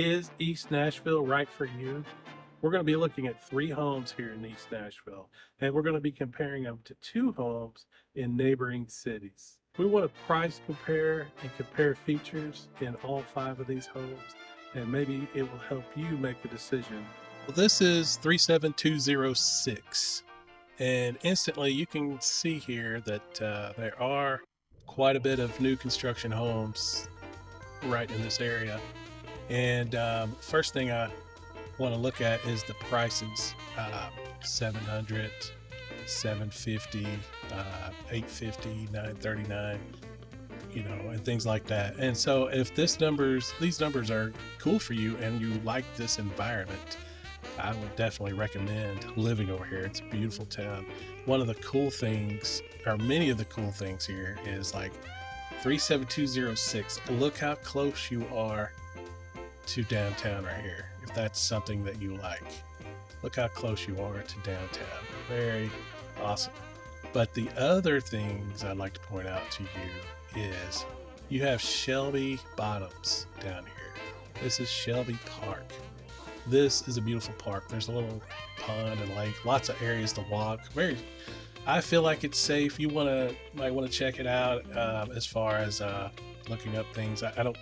Is East Nashville right for you? We're going to be looking at 3 homes here in East Nashville, and we're going to be comparing them to 2 homes in neighboring cities. We want to price compare and compare features in all 5 of these homes, and maybe it will help you make a decision. Well, this is 37206, and instantly you can see here that there are quite a bit of new construction homes right in this area. And first thing I want to look at is the prices. 700, 750, 850, 939, and things like that. And so if these numbers are cool for you and you like this environment, I would definitely recommend living over here. It's a beautiful town. One of the cool things, or many of the cool things here, is like 37206. Look how close you are to downtown right here, if that's something that you like. Look how close you are to downtown. Very awesome. But the other things I'd like to point out to you is you have Shelby Bottoms down here. This is Shelby Park. This is a beautiful park. There's a little pond and lake, lots of areas to walk. I feel like it's safe. You might want to check it out. As far as looking up things, I don't.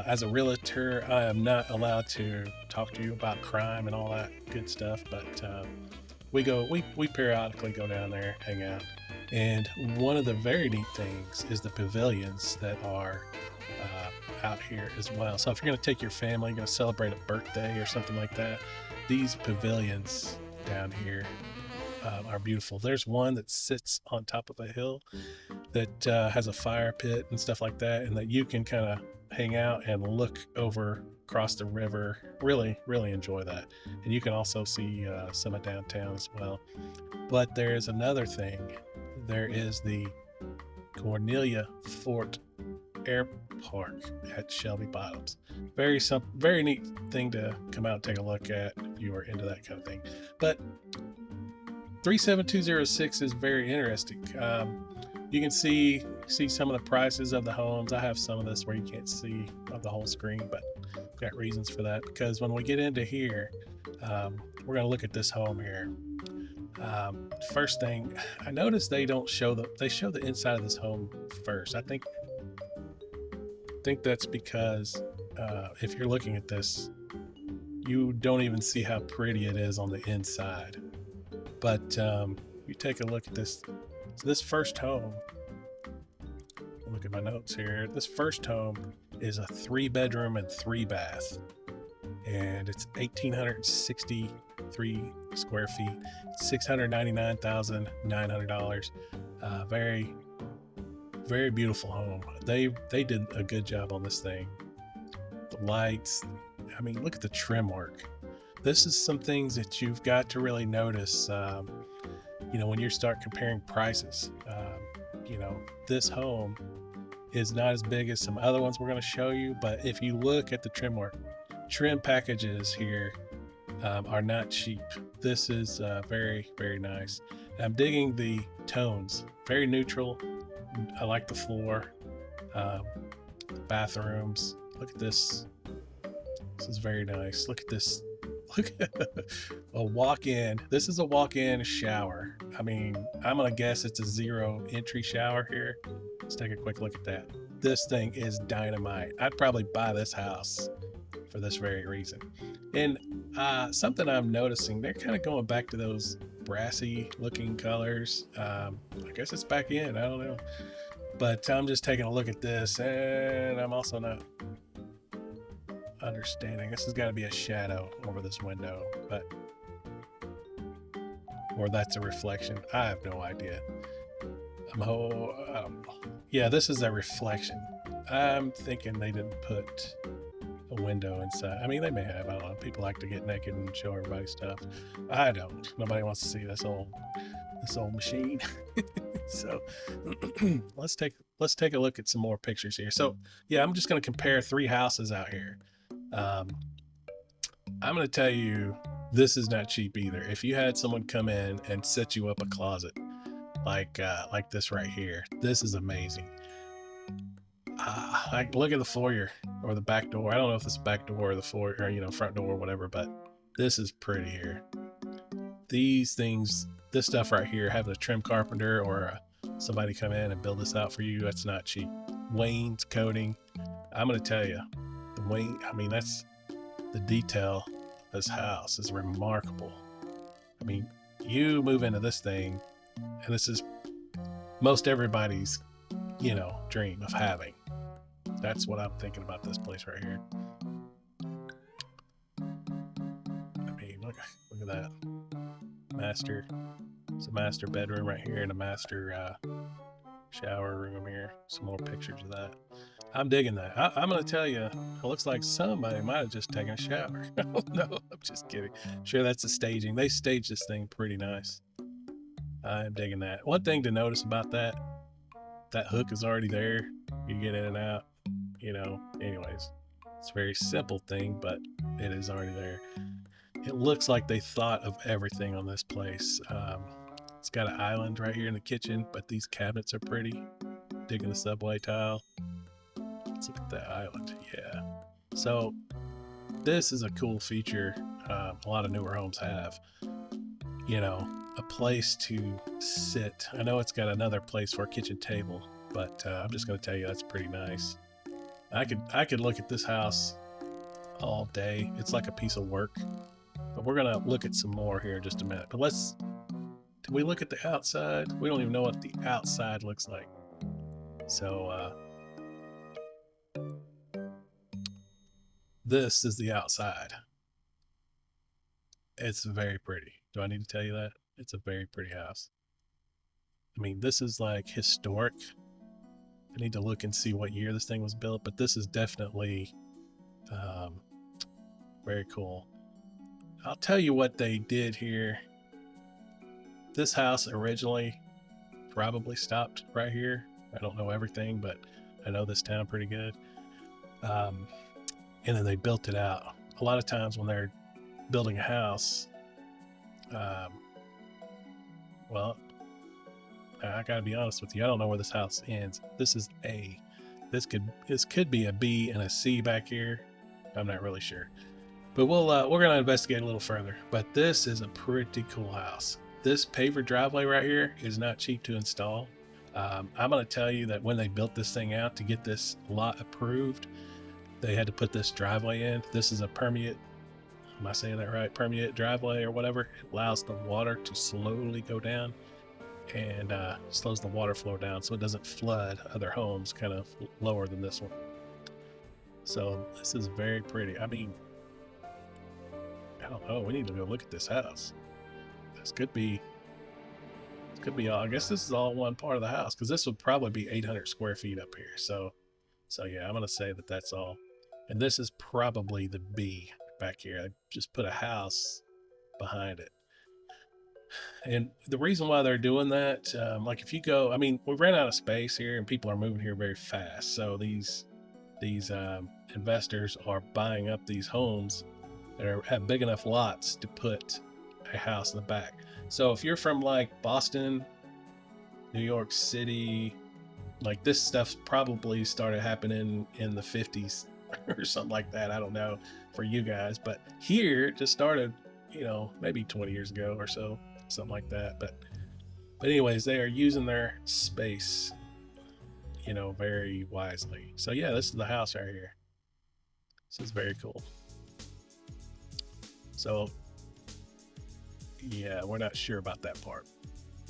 As a realtor, I am not allowed to talk to you about crime and all that good stuff, but we periodically go down there, hang out. And one of the very neat things is the pavilions that are out here as well. So if you're going to take your family, you're going to celebrate a birthday or something like that, these pavilions down here are beautiful. There's one that sits on top of a hill that has a fire pit and stuff like that, and that you can kind of hang out and look over across the river. Really enjoy that. And you can also see some of downtown as well. But there's another thing. There is the Cornelia Fort Air Park at Shelby Bottoms. Very neat thing to come out and take a look at if you are into that kind of thing. But 37206 is very interesting. You can see some of the prices of the homes. I have some of this where you can't see of the whole screen, but I've got reasons for that, because when we get into here, we're going to look at this home here. First thing, I noticed they show the inside of this home first. I think that's because if you're looking at this, you don't even see how pretty it is on the inside. But you take a look at this. So this first home, look at my notes here. This first home is a 3-bedroom and 3-bath, and it's 1,863 square feet, $699,900. Very beautiful home. They did a good job on this thing. The lights. I mean, look at the trim work. This is some things that you've got to really notice. When you start comparing prices, this home is not as big as some other ones we're going to show you, but if you look at the trim work, trim packages here are not cheap. This is very nice. I'm digging the tones, very neutral. I like the floor, bathrooms. Look at this. This is very nice. Look at this. Look at a walk-in. This is a walk-in shower. I mean, I'm gonna guess it's a 0 entry shower here. Let's take a quick look at that. This thing is dynamite. I'd probably buy this house for this very reason. And something I'm noticing, they're kind of going back to those brassy looking colors. I guess it's back in, I don't know. But I'm just taking a look at this, and I'm also not understanding. This has got to be a shadow over this window, or that's a reflection. I have no idea. Yeah, this is a reflection. I'm thinking they didn't put a window inside. I mean, they may have. I don't know. People like to get naked and show everybody stuff. I don't. Nobody wants to see this old machine. So let's take a look at some more pictures here. So yeah, I'm just going to compare 3 houses out here. I'm going to tell you, this is not cheap either. If you had someone come in and set you up a closet like this right here, this is amazing. I look at the foyer or the back door. I don't know if it's back door or the foyer or, you know, front door or whatever, but this is pretty here. These things, this stuff right here, having a trim carpenter or somebody come in and build this out for you, that's not cheap. Wainscoting, I'm going to tell you, I mean, that's the detail of this house is remarkable. I mean, you move into this thing, and this is most everybody's, you know, dream of having. That's what I'm thinking about this place right here. I mean, look at that. It's a master bedroom right here and a master shower room here. Some more pictures of that. I'm digging that. I'm going to tell you, it looks like somebody might have just taken a shower. Oh, no, I'm just kidding. Sure, that's the staging. They staged this thing pretty nice. I'm digging that. One thing to notice about that hook is already there. You get in and out, you know, anyways. It's a very simple thing, but it is already there. It looks like they thought of everything on this place. It's got an island right here in the kitchen, but these cabinets are pretty. Digging the subway tile. Let's look at that island. Yeah. So this is a cool feature a lot of newer homes have. You know, a place to sit. I know it's got another place for a kitchen table, but I'm just going to tell you that's pretty nice. I could look at this house all day. It's like a piece of work. But we're going to look at some more here in just a minute. But did we look at the outside? We don't even know what the outside looks like. So this is the outside. It's very pretty. Do I need to tell you that? It's a very pretty house. I mean, this is like historic. I need to look and see what year this thing was built, but this is definitely very cool. I'll tell you what they did here. This house originally probably stopped right here. I don't know everything, but I know this town pretty good. And then they built it out. A lot of times when they're building a house, well, I gotta be honest with you. I don't know where this house ends. This is A. This could be a B and a C back here. I'm not really sure. But we're gonna investigate a little further. But this is a pretty cool house. This paver driveway right here is not cheap to install. I'm gonna tell you that when they built this thing out to get this lot approved, they had to put this driveway in. This is a permeate. Am I saying that right? Permeate driveway or whatever. It allows the water to slowly go down and slows the water flow down so it doesn't flood other homes kind of lower than this one. So this is very pretty. I mean, I don't know. We need to go look at this house. This could be all, I guess this is all one part of the house because this would probably be 800 square feet up here. So yeah, I'm going to say that that's all. And this is probably the B back here. I just put a house behind it. And the reason why they're doing that, like if you go, I mean, we ran out of space here and people are moving here very fast. So these investors are buying up these homes that have big enough lots to put a house in the back. So if you're from like Boston, New York City, like this stuff probably started happening in the 50s or something like that. I don't know for you guys, but here it just started, you know, maybe 20 years ago or so, something like that. But anyways, they are using their space, you know, very wisely. So yeah, this is the house right here. This is very cool. So yeah, we're not sure about that part.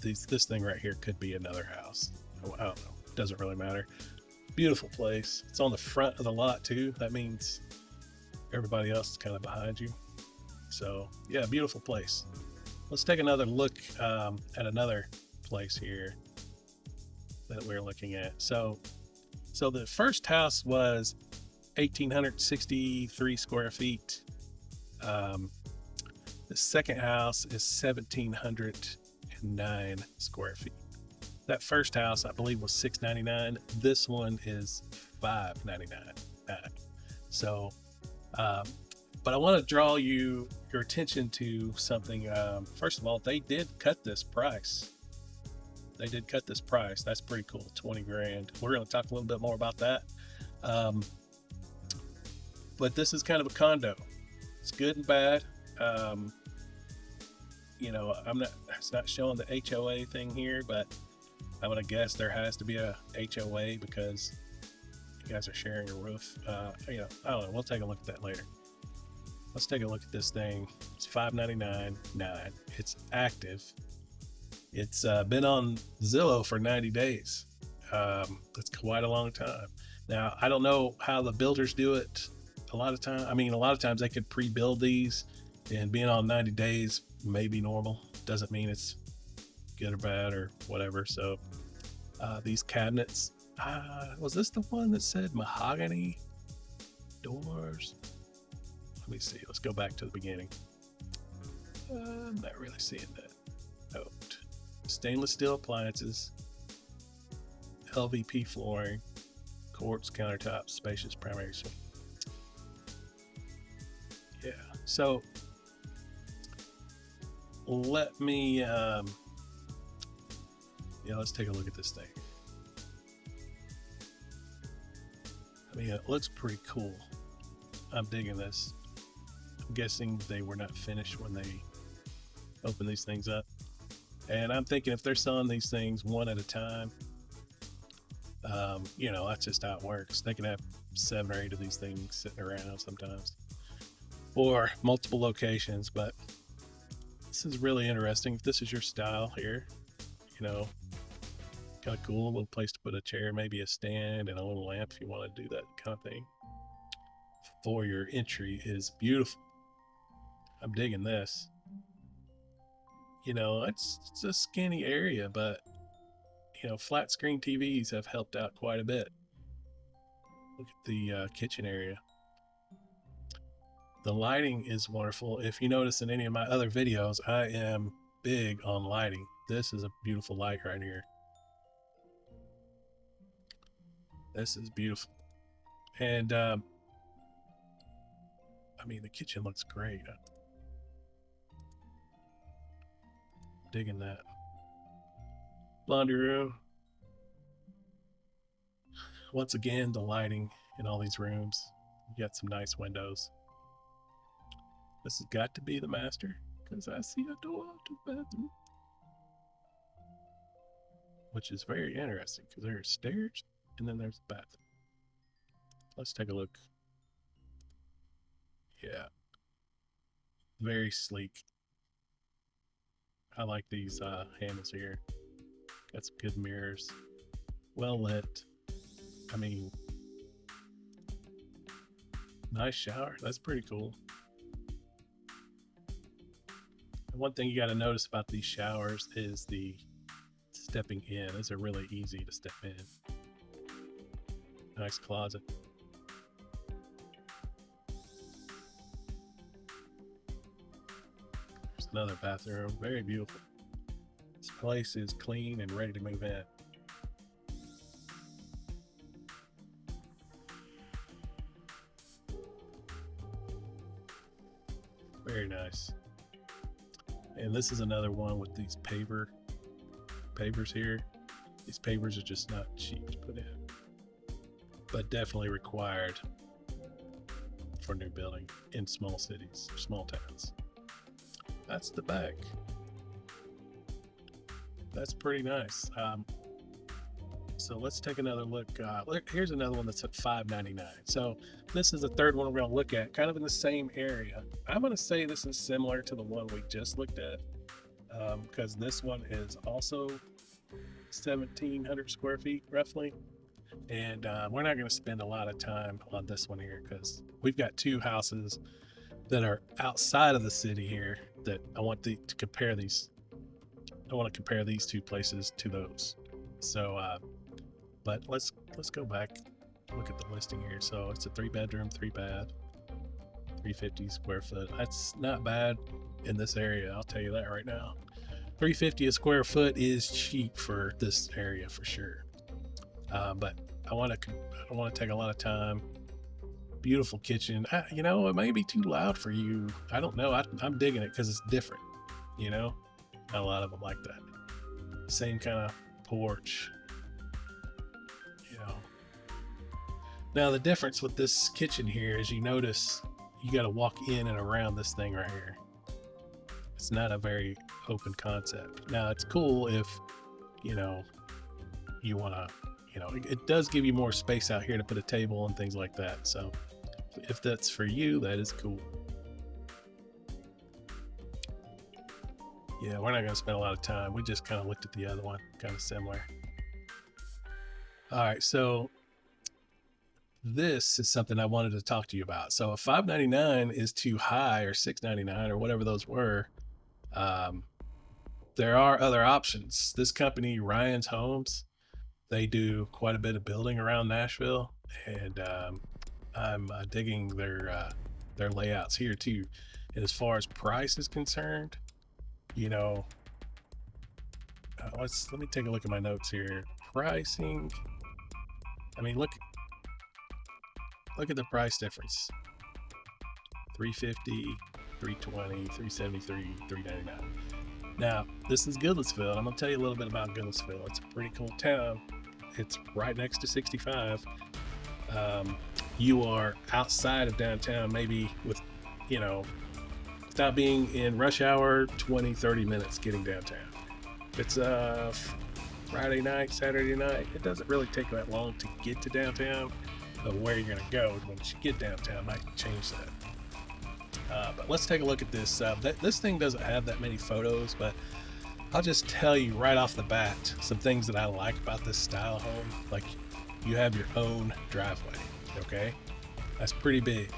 This thing right here could be another house. I don't know. Doesn't really matter. Beautiful place. It's on the front of the lot too. That means everybody else is kind of behind you. So yeah, beautiful place. Let's take another look at another place here that we're looking at. So the first house was 1,863 square feet. The second house is 1,709 square feet. That first house, I believe, was $699. This one is $599. So, but I want to draw your attention to something. First of all, they did cut this price. they did cut this price. That's pretty cool. 20 grand. We're going to talk a little bit more about that. But this is kind of a condo. It's good and bad. It's not showing the HOA thing here, but I'm going to guess there has to be a HOA because you guys are sharing a roof. I don't know. We'll take a look at that later. Let's take a look at this thing. It's $599.9. It's active. It's been on Zillow for 90 days. That's quite a long time. Now, I don't know how the builders do it. A lot of times they could pre-build these, and being on 90 days may be normal. Doesn't mean it's good or bad or whatever. So these cabinets, was this the one that said mahogany doors? Let me see. Let's go back to the beginning. I'm not really seeing that. Oh, stainless steel appliances, LVP flooring, quartz countertops, spacious primary. Yeah. So let me. Let's take a look at this thing. I mean, it looks pretty cool. I'm digging this. I'm guessing they were not finished when they opened these things up. And I'm thinking if they're selling these things one at a time, that's just how it works. They can have 7 or 8 of these things sitting around sometimes, or multiple locations. But this is really interesting. If this is your style here, kind of cool. A little place to put a chair, maybe a stand and a little lamp if you want to do that kind of thing. For your entry is beautiful. I'm digging this. It's a skinny area, but flat screen TVs have helped out quite a bit. Look at the kitchen area. The lighting is wonderful. If you notice in any of my other videos, I am big on lighting. This is a beautiful light right here. This is beautiful. And the kitchen looks great. Digging that. Laundry room. Once again, the lighting in all these rooms. You got some nice windows. This has got to be the master, because I see a door to the bathroom. Which is very interesting, because there's stairs and then there's the bathroom. Let's take a look. Yeah. Very sleek. I like these handles here. Got some good mirrors. Well lit. Nice shower. That's pretty cool. And one thing you got to notice about these showers is the stepping in. These are really easy to step in. Nice closet. There's another bathroom. Very beautiful. This place is clean and ready to move in. Very nice. And this is another one with these pavers here. These pavers are just not cheap to put in, but definitely required for new building in small cities, small towns. That's the back. That's pretty nice. So let's take another look. Here's another one that's at $599. So this is the third one we're going to look at, kind of in the same area. I'm going to say this is similar to the one we just looked at, because this one is also 1,700 square feet roughly. And we're not going to spend a lot of time on this one here, because we've got 2 houses that are outside of the city here that I want to compare these. I want to compare these 2 places to those. So, but let's go back, look at the listing here. So it's a 3-bedroom, 3-bath, 350 square foot. That's not bad in this area. I'll tell you that right now. 350 a square foot is cheap for this area for sure. But I don't want to take a lot of time. Beautiful kitchen. It may be too loud for you. I don't know. I'm digging it because it's different. Not a lot of them like that. Same kind of porch, you know. Now the difference with this kitchen here is you notice you got to walk in and around this thing right here. It's not a very open concept. Now it's cool if, you know, you want to, you know, it does give you more space out here to put a table and things like that. So if that's for you, that is cool. Yeah, we're not going to spend a lot of time. We just kind of looked at the other one, kind of similar. All right, so this is something I wanted to talk to you about. So if $599 is too high, or $699, or whatever those were, there are other options. This company, Ryan's Homes, they do quite a bit of building around Nashville, and I'm digging their layouts here too. And as far as price is concerned, you know, let me take a look at my notes here. Pricing. I mean, look at the price difference. $350, $320, $373, $399. Now, this is Goodlettsville. I'm gonna tell you a little bit about Goodlettsville. It's a pretty cool town. It's right next to 65. You are outside of downtown, maybe with, you know, without being in rush hour, 20-30 minutes getting downtown. It's Friday night, Saturday night, it doesn't really take that long to get to downtown. But where you're gonna go once you get downtown might change that. But let's take a look at this. This thing doesn't have that many photos, but I'll just tell you right off the bat some things that I like about this style of home. Like, you have your own driveway, okay? That's pretty big.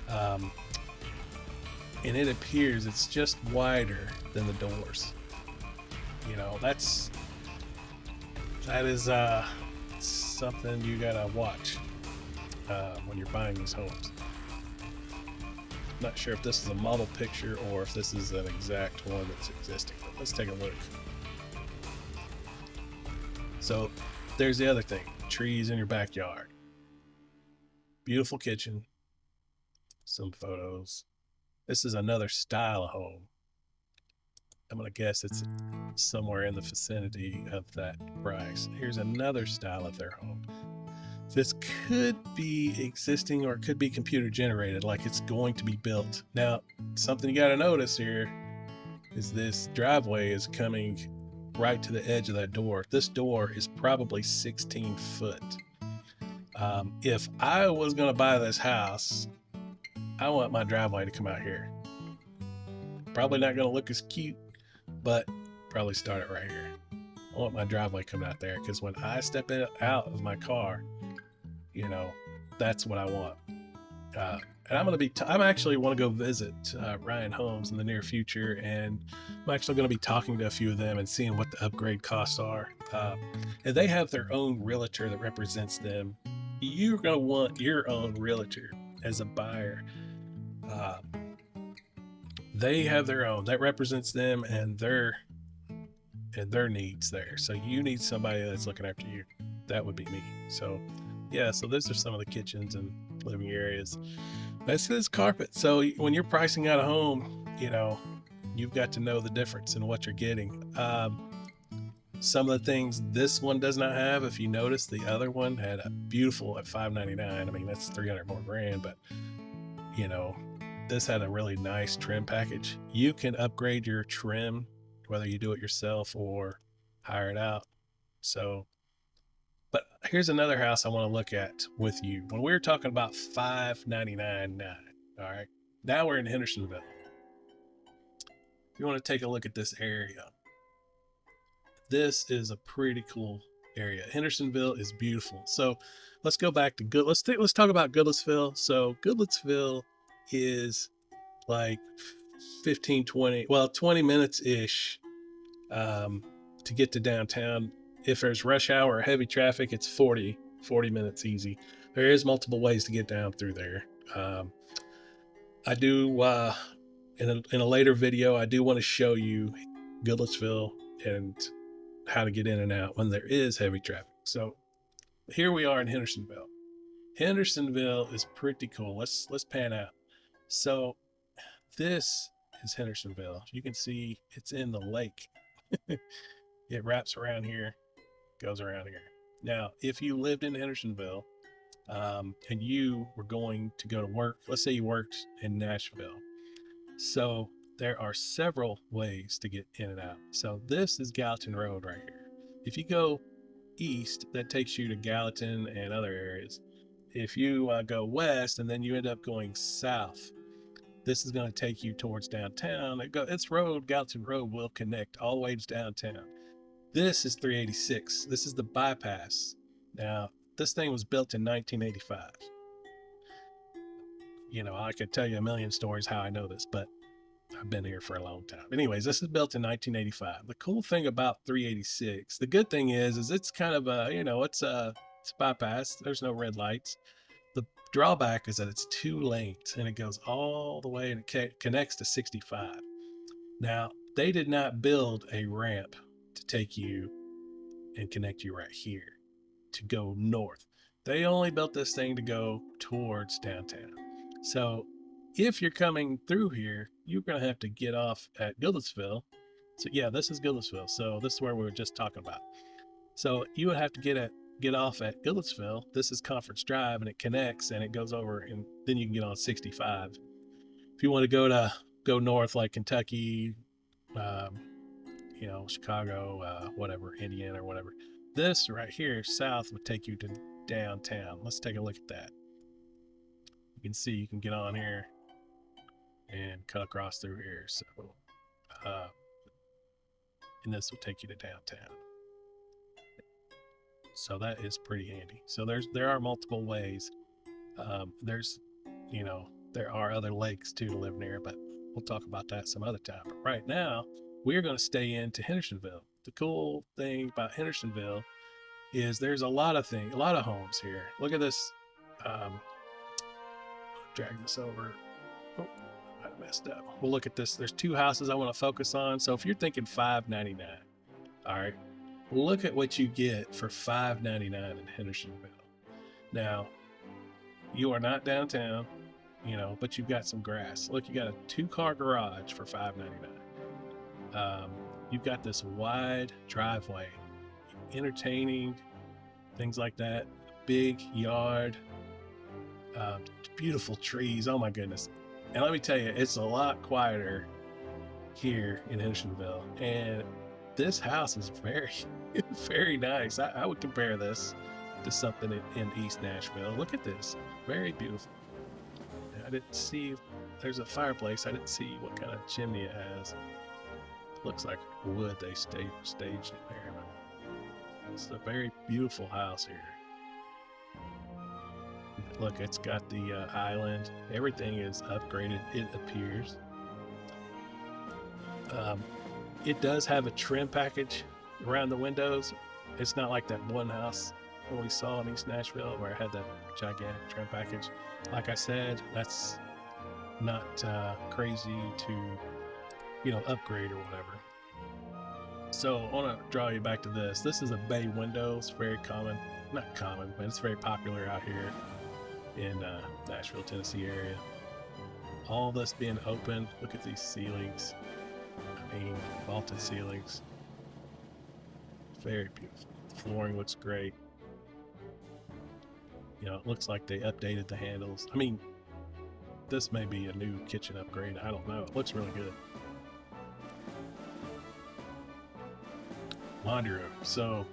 And it appears it's just wider than the doors. You know, that is something you gotta watch when you're buying these homes. Not sure if this is a model picture or if this is an exact one that's existing, but let's take a look. So there's the other thing, trees in your backyard. Beautiful kitchen, some photos. This is another style of home. I'm gonna guess it's somewhere in the vicinity of that price. Here's another style of their home. This could be existing or it could be computer generated, like it's going to be built. Now, something you got to notice here is this driveway is coming right to the edge of that door. This door is probably 16 foot. If I was going to buy this house, I want my driveway to come out here. Probably not going to look as cute, but probably start it right here. I want my driveway coming out there because when I step out of my car, you know, that's what I want. And I'm actually want to go visit Ryan Homes in the near future, and I'm actually going to be talking to a few of them and seeing what the upgrade costs are. And they have their own realtor that represents them. You're going to want your own realtor as a buyer. They have their own that represents them and their needs there. So you need somebody that's looking after you. That would be me. So yeah, so those are some of the kitchens and living areas. This is carpet. So when you're pricing out a home, you know, you've got to know the difference in what you're getting. Some of the things this one does not have, if you notice, the other one had a beautiful at $599. I mean, that's $300 more grand, but you know, this had a really nice trim package. You can upgrade your trim, whether you do it yourself or hire it out. So, but here's another house I want to look at with you. When we were talking about $599.9, all right, now we're in Hendersonville. You want to take a look at this area. This is a pretty cool area. Hendersonville is beautiful. So let's go back to let's talk about Goodlettsville. So Goodlettsville is like 20 minutes ish to get to downtown. If there's rush hour or heavy traffic, it's 40 minutes easy. There is multiple ways to get down through there. I do in a later video, I do want to show you Goodlettsville and how to get in and out when there is heavy traffic. So here we are in Hendersonville. Hendersonville is pretty cool. Let's pan out. So this is Hendersonville. You can see it's in the lake. It wraps around here. goes around here. Now, if you lived in Hendersonville, and you were going to go to work, let's say you worked in Nashville. So there are several ways to get in and out. So this is Gallatin Road right here. If you go east, that takes you to Gallatin and other areas. If you go west and then you end up going south, this is going to take you towards downtown. This road, Gallatin Road, will connect all the way to downtown. This is 386. This is the bypass. Now, this thing was built in 1985. You know, I could tell you a million stories how I know this, but I've been here for a long time. Anyways, this is built in 1985. The cool thing about 386, the good thing is it's kind of a, it's a bypass. There's no red lights. The drawback is that it's 2 lanes and it goes all the way and it connects to 65. Now, they did not build a ramp to take you and connect you right here to go north. They only built this thing to go towards downtown. So if you're coming through here, you're going to have to get off at Goodlettsville. So yeah, this is Goodlettsville. So this is where we were just talking about. So you would have to get off at Goodlettsville. This is Conference Drive and it connects and it goes over and then you can get on 65. If you want to go north like Kentucky, Chicago, whatever, Indiana or whatever. This right here, south, would take you to downtown. Let's take a look at that. You can see you can get on here and cut across through here. So, and this will take you to downtown. So that is pretty handy. So there are multiple ways. There are other lakes too to live near, but we'll talk about that some other time. But right now, we're going to stay into Hendersonville. The cool thing about Hendersonville is there's a lot of homes here. Look at this. Drag this over. Oh, I messed up. We'll look at this. There's 2 houses I want to focus on. So if you're thinking $5.99, all right, look at what you get for $5.99 in Hendersonville. Now, you are not downtown, but you've got some grass. Look, you got a 2-car garage for $5.99. You've got this wide driveway, entertaining, things like that. Big yard, beautiful trees. Oh my goodness. And let me tell you, it's a lot quieter here in Hendersonville. And this house is very, very nice. I would compare this to something in East Nashville. Look at this. Very beautiful. I didn't see, there's a fireplace. I didn't see what kind of chimney it has. Looks like wood they staged in there. It's a very beautiful house here. Look, it's got the island. Everything is upgraded, it appears. It does have a trim package around the windows. It's not like that one house that we saw in East Nashville where it had that gigantic trim package. Like I said, that's not crazy to upgrade or whatever. So I want to draw you back to this. This is a bay window. It's very common, not common, but it's very popular out here in Nashville, Tennessee area. All this being open. Look at these ceilings. Vaulted ceilings. Very beautiful. The flooring looks great. It looks like they updated the handles. This may be a new kitchen upgrade. I don't know. It looks really good. Laundry room. So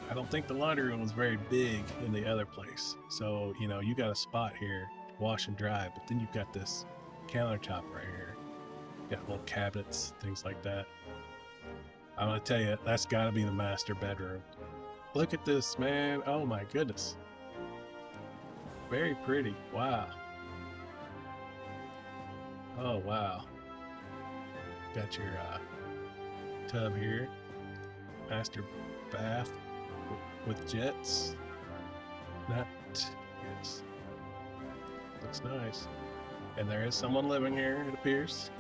I don't think the laundry room was very big in the other place. So, you got a spot here, wash and dry, but then you've got this countertop right here. You got little cabinets, things like that. I'm going to tell you, that's got to be the master bedroom. Look at this, man. Oh my goodness. Very pretty. Wow. Oh, wow. Got your tub here. Master bath with jets. Yes. Looks nice. And there is someone living here, it appears.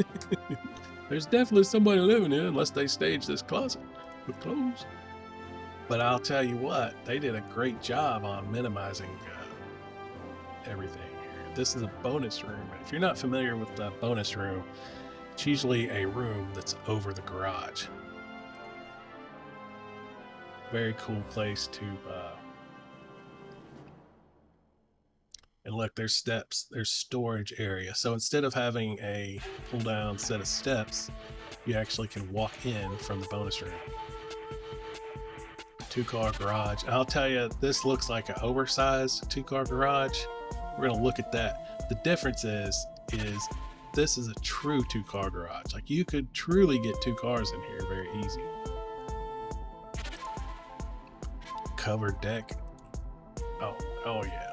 There's definitely somebody living here, unless they staged this closet with clothes. But I'll tell you what, they did a great job on minimizing everything here. This is a bonus room. If you're not familiar with the bonus room, it's usually a room that's over the garage. Very cool place to, and look, there's steps, there's storage area. So instead of having a pull down set of steps, you actually can walk in from the bonus room. 2-car garage. I'll tell you, this looks like an oversized 2-car garage. We're gonna look at that. The difference is this is a true 2-car garage. Like, you could truly get 2 cars in here very easy. Covered deck. Oh yeah.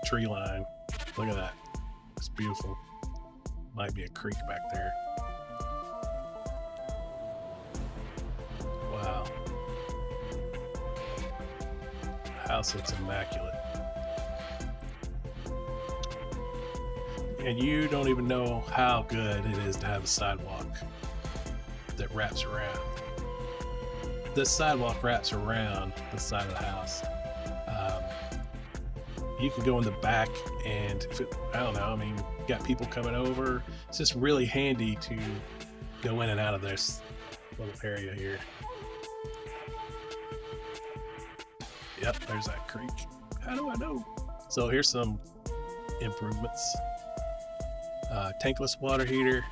Tree line. Look at that. It's beautiful. Might be a creek back there. Wow. House looks immaculate. And you don't even know how good it is to have a sidewalk that wraps around. This sidewalk wraps around the side of the house. You can go in the back, and if it, I don't know, I mean, you got people coming over. It's just really handy to go in and out of this little area here. Yep, there's that creek. How do I know? So here's some improvements. Tankless water heater.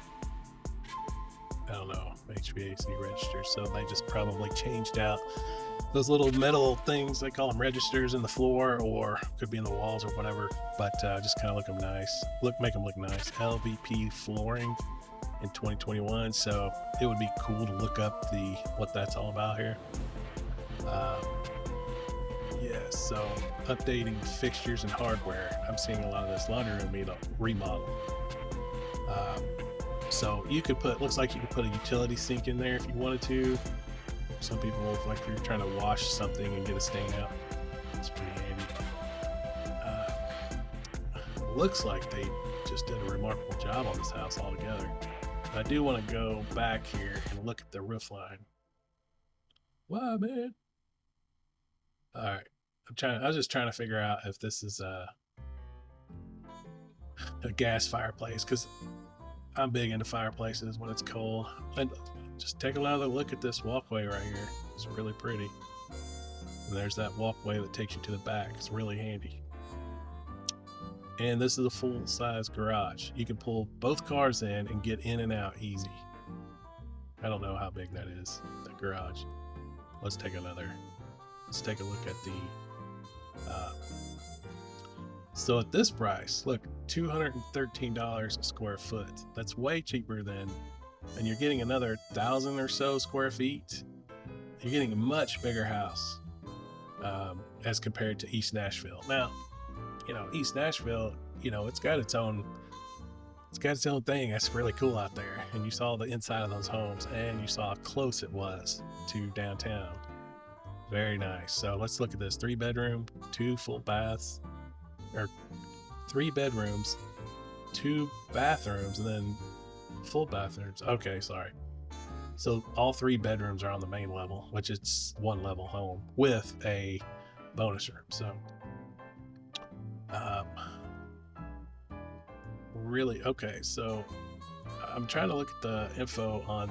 I don't know, HVAC registers. So they just probably changed out those little metal things. They call them registers in the floor, or could be in the walls or whatever. But just kind of look them nice. Make them look nice. LVP flooring in 2021. So it would be cool to look up what that's all about here. Yeah, so updating fixtures and hardware. I'm seeing a lot of this laundry room need a remodel. So you could looks like you could put a utility sink in there if you wanted to. Some people, like if you're trying to wash something and get a stain out, it's pretty handy. Looks like they just did a remarkable job on this house altogether. But I do want to go back here and look at the roof line. Wow, man. All right. I was just trying to figure out if this is a gas fireplace, because I'm big into fireplaces when it's cold. And just take another look at this walkway right here. It's really pretty. And there's that walkway that takes you to the back. It's really handy. And this is a full-size garage. You can pull both cars in and get in and out easy. I don't know how big that is, that garage. Let's take a look at the so at this price, look, $213 a square foot. That's way cheaper than, and you're getting another 1,000 or so square feet. You're getting a much bigger house as compared to East Nashville. Now, East Nashville, it's got its own thing that's really cool out there. And you saw the inside of those homes, and you saw how close it was to downtown. Very nice. So let's look at this. 3-bedroom, 2 full baths, or 3 bedrooms, 2 bathrooms, and then full bathrooms. Okay, sorry. So all 3 bedrooms are on the main level, which it's 1-level home with a bonus room. So really, okay, so I'm trying to look at the info on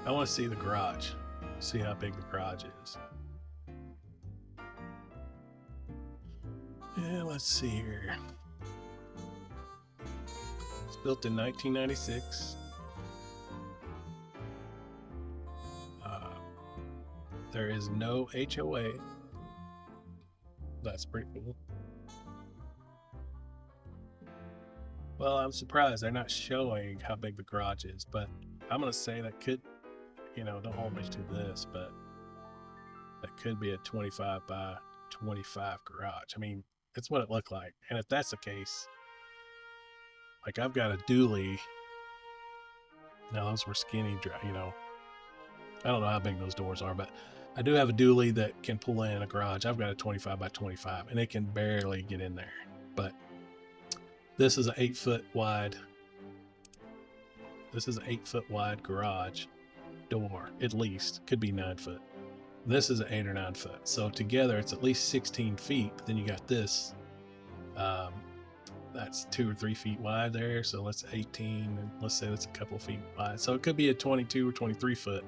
I want to see the garage, see how big the garage is. Yeah, let's see here. It's built in 1996. There is no HOA. That's pretty cool. Well, I'm surprised they're not showing how big the garage is, but I'm going to say that could, don't hold me to this, but that could be a 25 by 25 garage. I mean, it's what it looked like. And if that's the case, like I've got a dually. Now those were skinny, I don't know how big those doors are, but I do have a dually that can pull in a garage. I've got a 25 by 25 and it can barely get in there. But this is an 8-foot wide. This is an 8-foot wide garage door, at least. Could be 9 foot. This is an 8 or 9 foot. So together it's at least 16 feet. Then you got this that's 2 or 3 feet wide there. So let's 18, and let's say that's a couple of feet wide. So it could be a 22 or 23 foot.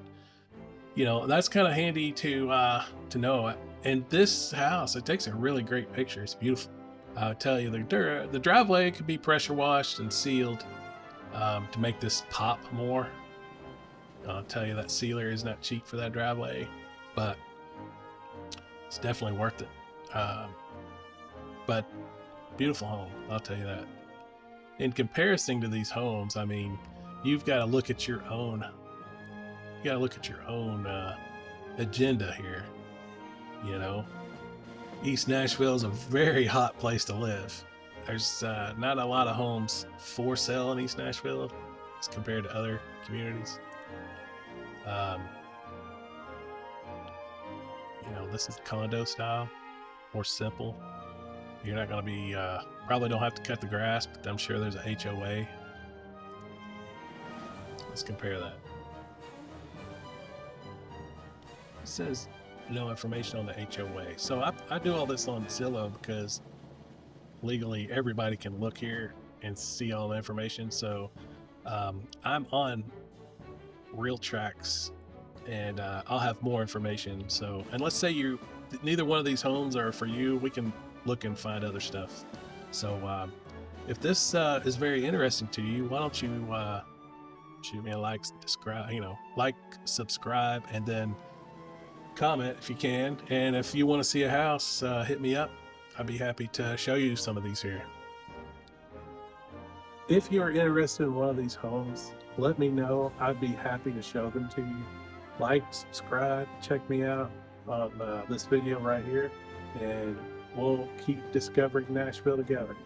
That's kind of handy to know. And this house, it takes a really great picture. It's beautiful. I'll tell you, the driveway could be pressure washed and sealed to make this pop more. I'll tell you, that sealer is not cheap for that driveway, but it's definitely worth it. But beautiful home, I'll tell you that. In comparison to these homes, I mean, you've got to look at your own. You got to look at your own agenda here. East Nashville is a very hot place to live. There's not a lot of homes for sale in East Nashville as compared to other communities. This is condo style, more simple. You're not going to be, probably don't have to cut the grass, but I'm sure there's a HOA. Let's compare that. It says no information on the HOA. So I do all this on Zillow because legally everybody can look here and see all the information. So I'm on Real Tracks, and I'll have more information. So, and let's say neither one of these homes are for you, we can look and find other stuff. So if this is very interesting to you, why don't you shoot me a like, subscribe, and then comment if you can. And if you want to see a house, hit me up. I'd be happy to show you some of these here. If you're interested in one of these homes, let me know. I'd be happy to show them to you. Like, subscribe, check me out on this video right here, and we'll keep discovering Nashville together.